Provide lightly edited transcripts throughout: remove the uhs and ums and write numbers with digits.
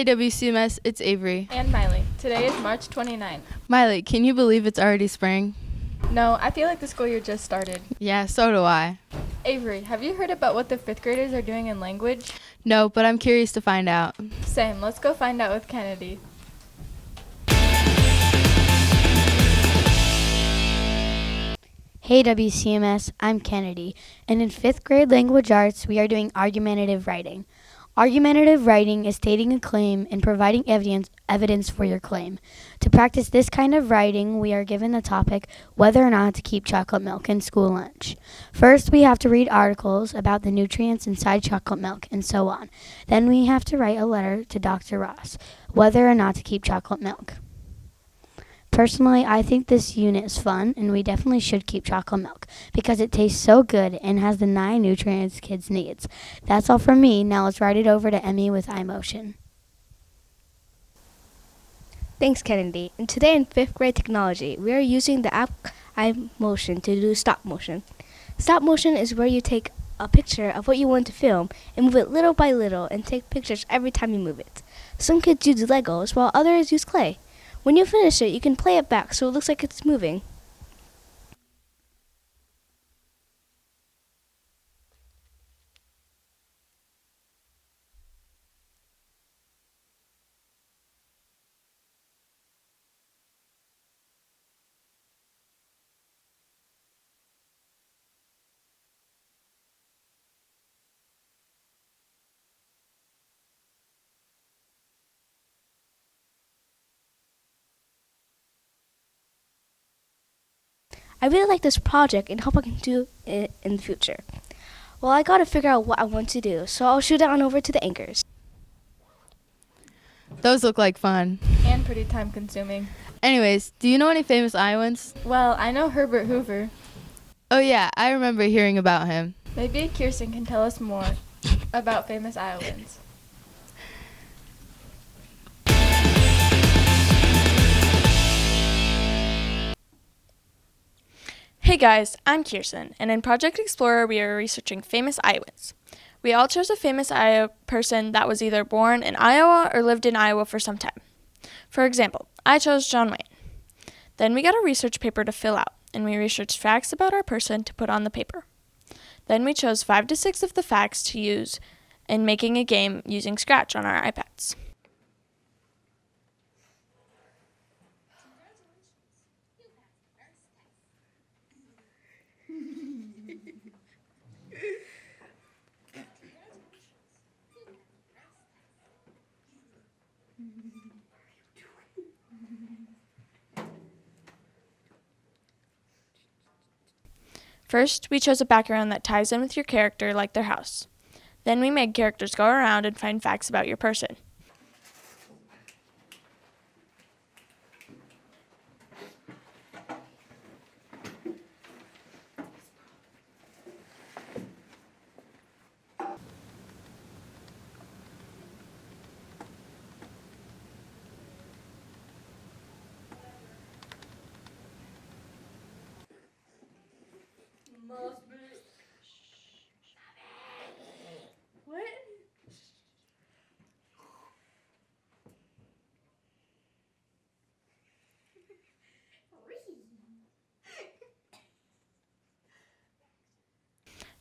Hey WCMS, it's Avery. And Miley. Today is March 29th. Miley, can you believe it's already spring? No, I feel like the school year just started. Yeah, so do I. Avery, have you heard about what the 5th graders are doing in language? No, but I'm curious to find out. Same. Let's go find out with Kennedy. Hey WCMS, I'm Kennedy, and in 5th grade language arts, we are doing argumentative writing. Argumentative writing is stating a claim and providing evidence for your claim. To practice this kind of writing, we are given the topic whether or not to keep chocolate milk in school lunch. First, we have to read articles about the nutrients inside chocolate milk and so on. Then we have to write a letter to Dr. Ross, whether or not to keep chocolate milk. Personally, I think this unit is fun, and we definitely should keep chocolate milk because it tastes so good and has the 9 nutrients kids need. That's all from me. Now let's write it over to Emmy with iMotion. Thanks, Kennedy. And today in 5th grade technology, we are using the app iMotion to do stop motion. Stop motion is where you take a picture of what you want to film and move it little by little and take pictures every time you move it. Some kids use Legos while others use clay. When you finish it, you can play it back so it looks like it's moving. I really like this project and hope I can do it in the future. Well, I gotta figure out what I want to do, so I'll shoot it on over to the anchors. Those look like fun. And pretty time consuming. Anyways, do you know any famous Iowans? Well, I know Herbert Hoover. Oh yeah, I remember hearing about him. Maybe Kirsten can tell us more about famous Iowans. Hey guys, I'm Kirsten, and in Project Explorer we are researching famous Iowans. We all chose a famous Iowa person that was either born in Iowa or lived in Iowa for some time. For example, I chose John Wayne. Then we got a research paper to fill out, and we researched facts about our person to put on the paper. Then we chose 5 to 6 of the facts to use in making a game using Scratch on our iPads. First, we chose a background that ties in with your character, like their house. Then we made characters go around and find facts about your person.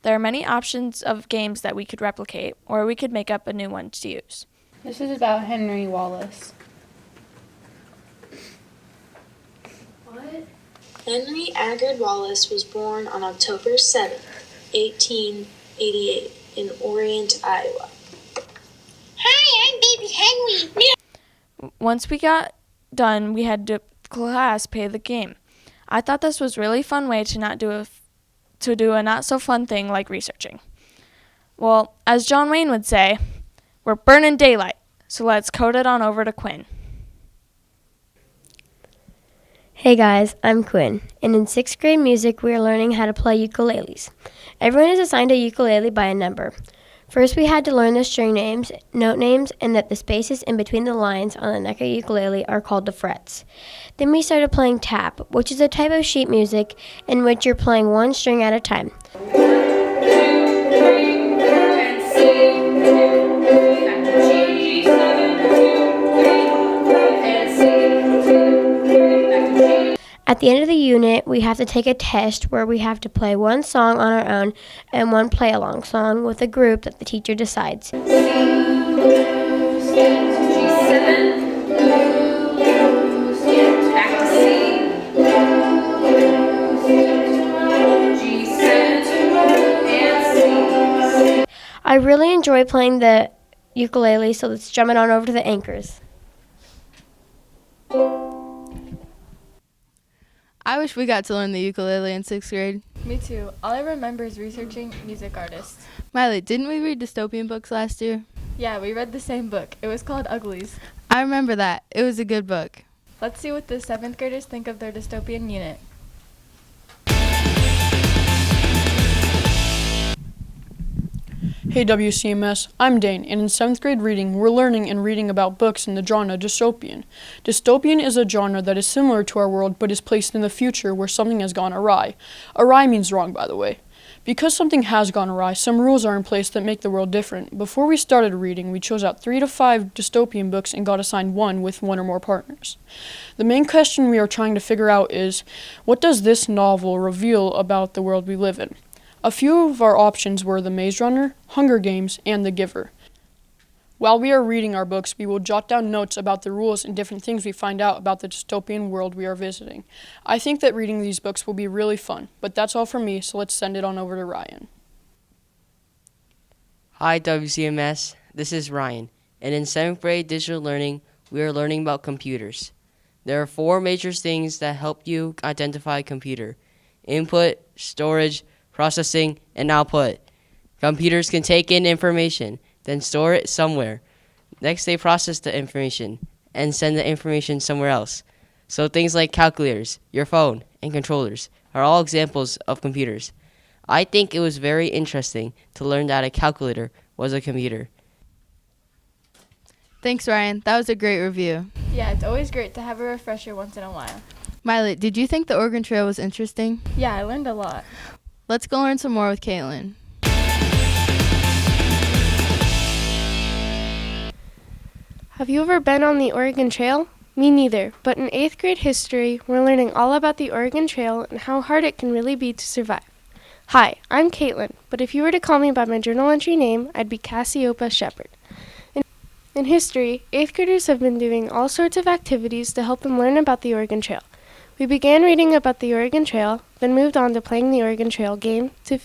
There are many options of games that we could replicate, or we could make up a new one to use. This is about Henry Wallace. What? Henry Agard Wallace was born on October 7th, 1888, in Orient, Iowa. Hi, I'm Baby Henry. Once we got done, we had to class pay the game. I thought this was a really fun way to do a not-so-fun thing like researching. Well, as John Wayne would say, we're burning daylight, so let's code it on over to Quinn. Hey guys, I'm Quinn, and in 6th grade music we are learning how to play ukuleles. Everyone is assigned a ukulele by a number. First we had to learn the string names, note names, and that the spaces in between the lines on the neck of ukulele are called the frets. Then we started playing tap, which is a type of sheet music in which you're playing one string at a time. 1, 2, 3, and C. At the end of the unit, we have to take a test where we have to play one song on our own and one play-along song with a group that the teacher decides. I really enjoy playing the ukulele, so let's jump it on over to the anchors. I wish we got to learn the ukulele in 6th grade. Me too. All I remember is researching music artists. Miley, didn't we read dystopian books last year? Yeah, we read the same book. It was called Uglies. I remember that. It was a good book. Let's see what the 7th graders think of their dystopian unit. Hey WCMS, I'm Dane, and in 7th grade reading, we're learning and reading about books in the genre dystopian. Dystopian is a genre that is similar to our world but is placed in the future where something has gone awry. Awry means wrong, by the way. Because something has gone awry, some rules are in place that make the world different. Before we started reading, we chose out 3 to 5 dystopian books and got assigned one with one or more partners. The main question we are trying to figure out is, what does this novel reveal about the world we live in? A few of our options were The Maze Runner, Hunger Games, and The Giver. While we are reading our books, we will jot down notes about the rules and different things we find out about the dystopian world we are visiting. I think that reading these books will be really fun, but that's all from me, so let's send it on over to Ryan. Hi WCMS, this is Ryan, and in 7th grade digital learning, we are learning about computers. There are 4 major things that help you identify a computer: input, storage, processing, and output. Computers can take in information, then store it somewhere. Next, they process the information and send the information somewhere else. So things like calculators, your phone, and controllers are all examples of computers. I think it was very interesting to learn that a calculator was a computer. Thanks, Ryan. That was a great review. Yeah, it's always great to have a refresher once in a while. Miley, did you think the Oregon Trail was interesting? Yeah, I learned a lot. Let's go learn some more with Caitlin. Have you ever been on the Oregon Trail? Me neither, but in 8th grade history, we're learning all about the Oregon Trail and how hard it can really be to survive. Hi, I'm Caitlin, but if you were to call me by my journal entry name, I'd be Cassiopeia Shepherd. In history, 8th graders have been doing all sorts of activities to help them learn about the Oregon Trail. We began reading about the Oregon Trail, then moved on to playing the Oregon Trail game to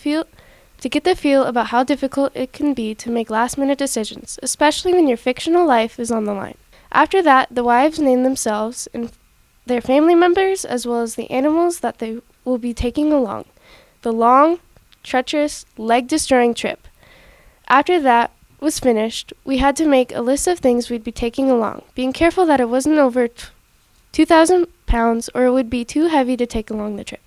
get the feel about how difficult it can be to make last-minute decisions, especially when your fictional life is on the line. After that, the wives named themselves and their family members as well as the animals that they will be taking along. The long, treacherous, leg-destroying trip. After that was finished, we had to make a list of things we'd be taking along, being careful that it wasn't over 2,000 pounds or it would be too heavy to take along the trip.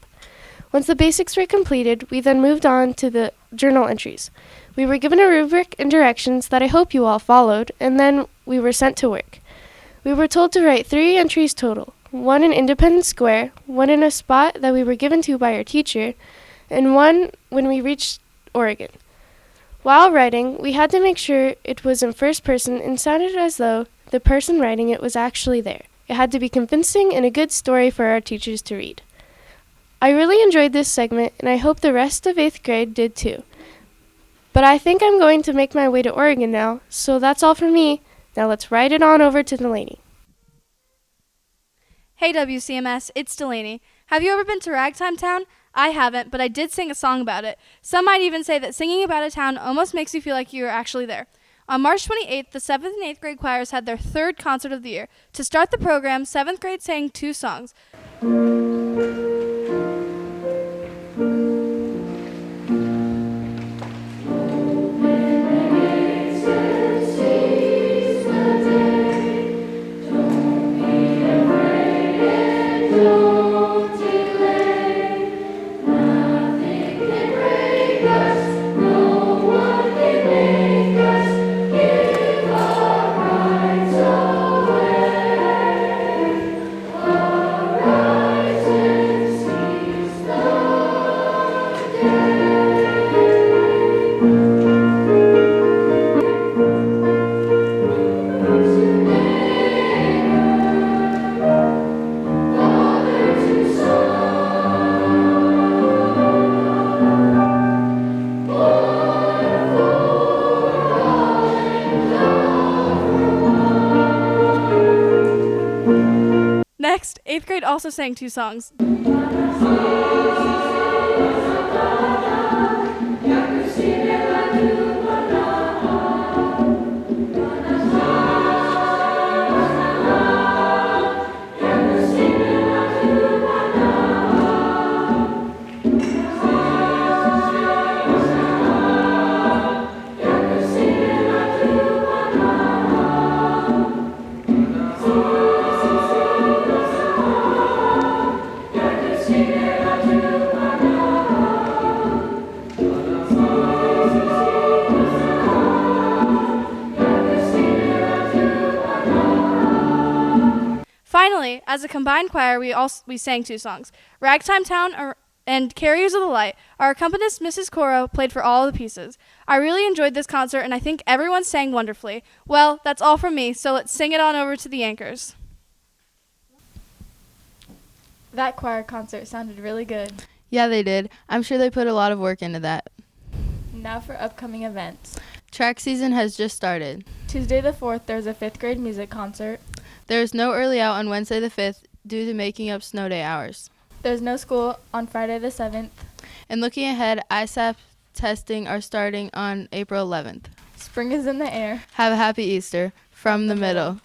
Once the basics were completed, we then moved on to the journal entries. We were given a rubric and directions that I hope you all followed, and then we were sent to work. We were told to write 3 entries total, 1 in Independence Square, 1 in a spot that we were given to by our teacher, and 1 when we reached Oregon. While writing, we had to make sure it was in first person and sounded as though the person writing it was actually there. It had to be convincing and a good story for our teachers to read. I really enjoyed this segment, and I hope the rest of 8th grade did too. But I think I'm going to make my way to Oregon now, so that's all from me. Now let's ride it on over to Delaney. Hey WCMS, it's Delaney. Have you ever been to Ragtime Town? I haven't, but I did sing a song about it. Some might even say that singing about a town almost makes you feel like you are actually there. On March 28th, the 7th and 8th grade choirs had their 3rd concert of the year. To start the program, 7th grade sang 2 songs. grade also sang 2 songs. Finally, as a combined choir, we sang 2 songs. Ragtime Town and Carriers of the Light. Our accompanist, Mrs. Coro, played for all the pieces. I really enjoyed this concert, and I think everyone sang wonderfully. Well, that's all from me, so let's sing it on over to the anchors. That choir concert sounded really good. Yeah, they did. I'm sure they put a lot of work into that. Now for upcoming events. Track season has just started. Tuesday the 4th, there's a 5th grade music concert. There is no early out on Wednesday the 5th due to making up snow day hours. There's no school on Friday the 7th. And looking ahead, ISAP testing are starting on April 11th. Spring is in the air. Have a happy Easter from the middle.